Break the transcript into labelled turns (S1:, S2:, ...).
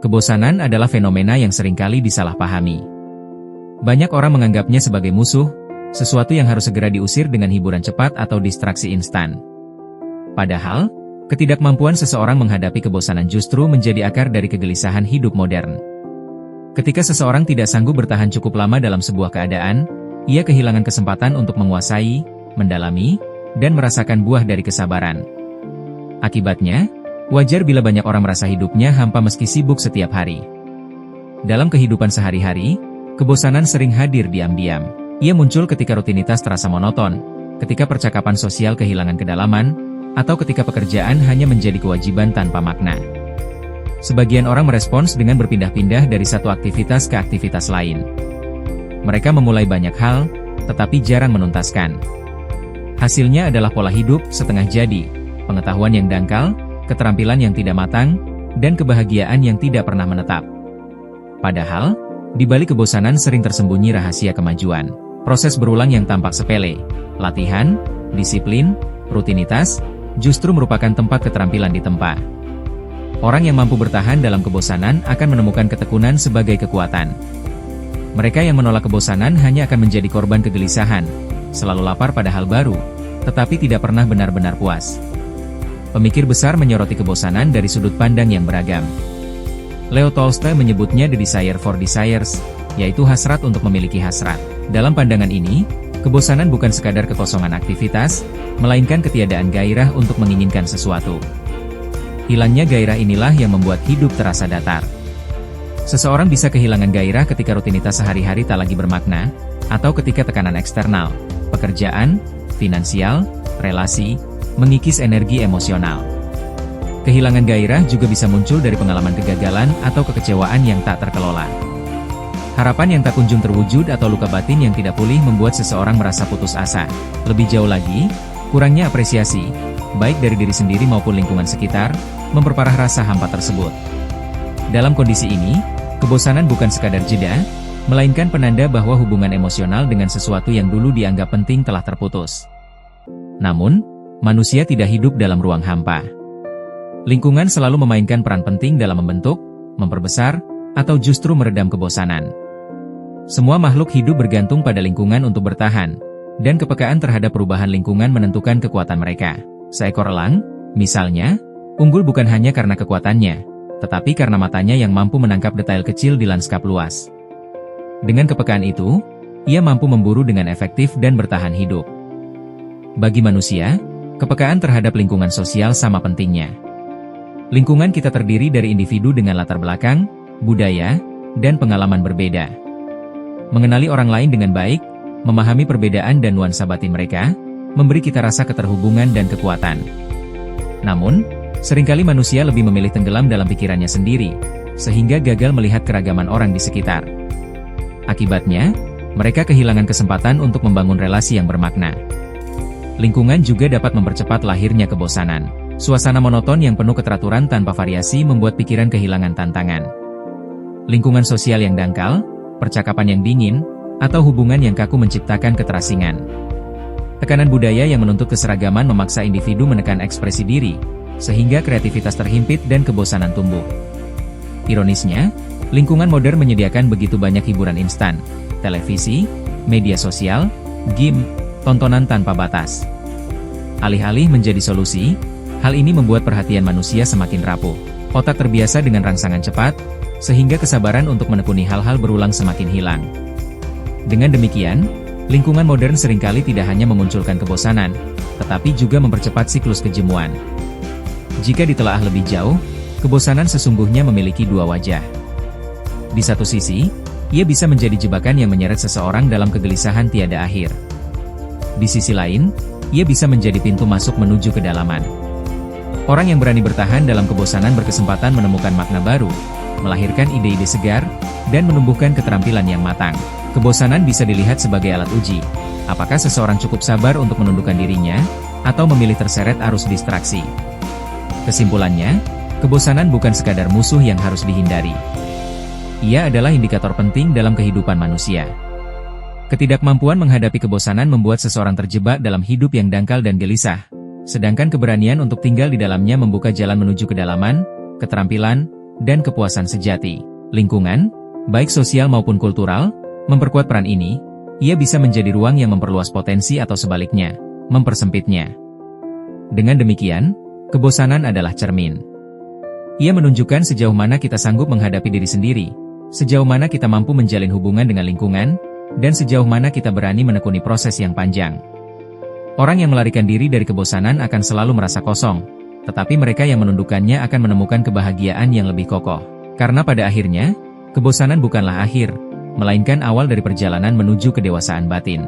S1: Kebosanan adalah fenomena yang seringkali disalahpahami. Banyak orang menganggapnya sebagai musuh, sesuatu yang harus segera diusir dengan hiburan cepat atau distraksi instan. Padahal, ketidakmampuan seseorang menghadapi kebosanan justru menjadi akar dari kegelisahan hidup modern. Ketika seseorang tidak sanggup bertahan cukup lama dalam sebuah keadaan, ia kehilangan kesempatan untuk menguasai, mendalami, dan merasakan buah dari kesabaran. Akibatnya, wajar bila banyak orang merasa hidupnya hampa meski sibuk setiap hari. Dalam kehidupan sehari-hari, kebosanan sering hadir diam-diam. Ia muncul ketika rutinitas terasa monoton, ketika percakapan sosial kehilangan kedalaman, atau ketika pekerjaan hanya menjadi kewajiban tanpa makna. Sebagian orang merespons dengan berpindah-pindah dari satu aktivitas ke aktivitas lain. Mereka memulai banyak hal, tetapi jarang menuntaskan. Hasilnya adalah pola hidup setengah jadi, pengetahuan yang dangkal, keterampilan yang tidak matang, dan kebahagiaan yang tidak pernah menetap. Padahal, di balik kebosanan sering tersembunyi rahasia kemajuan. Proses berulang yang tampak sepele, latihan, disiplin, rutinitas, justru merupakan tempat keterampilan ditempa. Orang yang mampu bertahan dalam kebosanan akan menemukan ketekunan sebagai kekuatan. Mereka yang menolak kebosanan hanya akan menjadi korban kegelisahan, selalu lapar pada hal baru, tetapi tidak pernah benar-benar puas. Pemikir besar menyoroti kebosanan dari sudut pandang yang beragam. Leo Tolstoy menyebutnya the desire for desires, yaitu hasrat untuk memiliki hasrat. Dalam pandangan ini, kebosanan bukan sekadar kekosongan aktivitas, melainkan ketiadaan gairah untuk menginginkan sesuatu. Hilangnya gairah inilah yang membuat hidup terasa datar. Seseorang bisa kehilangan gairah ketika rutinitas sehari-hari tak lagi bermakna, atau ketika tekanan eksternal, pekerjaan, finansial, relasi, mengikis energi emosional. Kehilangan gairah juga bisa muncul dari pengalaman kegagalan atau kekecewaan yang tak terkelola. Harapan yang tak kunjung terwujud atau luka batin yang tidak pulih membuat seseorang merasa putus asa. Lebih jauh lagi, kurangnya apresiasi, baik dari diri sendiri maupun lingkungan sekitar, memperparah rasa hampa tersebut. Dalam kondisi ini, kebosanan bukan sekadar jeda, melainkan penanda bahwa hubungan emosional dengan sesuatu yang dulu dianggap penting telah terputus. Namun, manusia tidak hidup dalam ruang hampa. Lingkungan selalu memainkan peran penting dalam membentuk, memperbesar, atau justru meredam kebosanan. Semua makhluk hidup bergantung pada lingkungan untuk bertahan, dan kepekaan terhadap perubahan lingkungan menentukan kekuatan mereka. Seekor elang, misalnya, unggul bukan hanya karena kekuatannya, tetapi karena matanya yang mampu menangkap detail kecil di lanskap luas. Dengan kepekaan itu, ia mampu memburu dengan efektif dan bertahan hidup. Bagi manusia, kepekaan terhadap lingkungan sosial sama pentingnya. Lingkungan kita terdiri dari individu dengan latar belakang, budaya, dan pengalaman berbeda. Mengenali orang lain dengan baik, memahami perbedaan dan nuansa batin mereka, memberi kita rasa keterhubungan dan kekuatan. Namun, seringkali manusia lebih memilih tenggelam dalam pikirannya sendiri, sehingga gagal melihat keragaman orang di sekitar. Akibatnya, mereka kehilangan kesempatan untuk membangun relasi yang bermakna. Lingkungan juga dapat mempercepat lahirnya kebosanan. Suasana monoton yang penuh keteraturan tanpa variasi membuat pikiran kehilangan tantangan. Lingkungan sosial yang dangkal, percakapan yang dingin, atau hubungan yang kaku menciptakan keterasingan. Tekanan budaya yang menuntut keseragaman memaksa individu menekan ekspresi diri, sehingga kreativitas terhimpit dan kebosanan tumbuh. Ironisnya, lingkungan modern menyediakan begitu banyak hiburan instan, televisi, media sosial, game, tontonan tanpa batas. Alih-alih menjadi solusi, hal ini membuat perhatian manusia semakin rapuh. Otak terbiasa dengan rangsangan cepat, sehingga kesabaran untuk menekuni hal-hal berulang semakin hilang. Dengan demikian, lingkungan modern seringkali tidak hanya memunculkan kebosanan, tetapi juga mempercepat siklus kejemuan. Jika ditelaah lebih jauh, kebosanan sesungguhnya memiliki dua wajah. Di satu sisi, ia bisa menjadi jebakan yang menyeret seseorang dalam kegelisahan tiada akhir. Di sisi lain, ia bisa menjadi pintu masuk menuju kedalaman. Orang yang berani bertahan dalam kebosanan berkesempatan menemukan makna baru, melahirkan ide-ide segar, dan menumbuhkan keterampilan yang matang. Kebosanan bisa dilihat sebagai alat uji. Apakah seseorang cukup sabar untuk menundukkan dirinya, atau memilih terseret arus distraksi? Kesimpulannya, kebosanan bukan sekadar musuh yang harus dihindari. Ia adalah indikator penting dalam kehidupan manusia. Ketidakmampuan menghadapi kebosanan membuat seseorang terjebak dalam hidup yang dangkal dan gelisah, sedangkan keberanian untuk tinggal di dalamnya membuka jalan menuju kedalaman, keterampilan, dan kepuasan sejati. Lingkungan, baik sosial maupun kultural, memperkuat peran ini. Ia bisa menjadi ruang yang memperluas potensi atau sebaliknya, mempersempitnya. Dengan demikian, kebosanan adalah cermin. Ia menunjukkan sejauh mana kita sanggup menghadapi diri sendiri, sejauh mana kita mampu menjalin hubungan dengan lingkungan, dan sejauh mana kita berani menekuni proses yang panjang. Orang yang melarikan diri dari kebosanan akan selalu merasa kosong, tetapi mereka yang menundukkannya akan menemukan kebahagiaan yang lebih kokoh. Karena pada akhirnya, kebosanan bukanlah akhir, melainkan awal dari perjalanan menuju kedewasaan batin.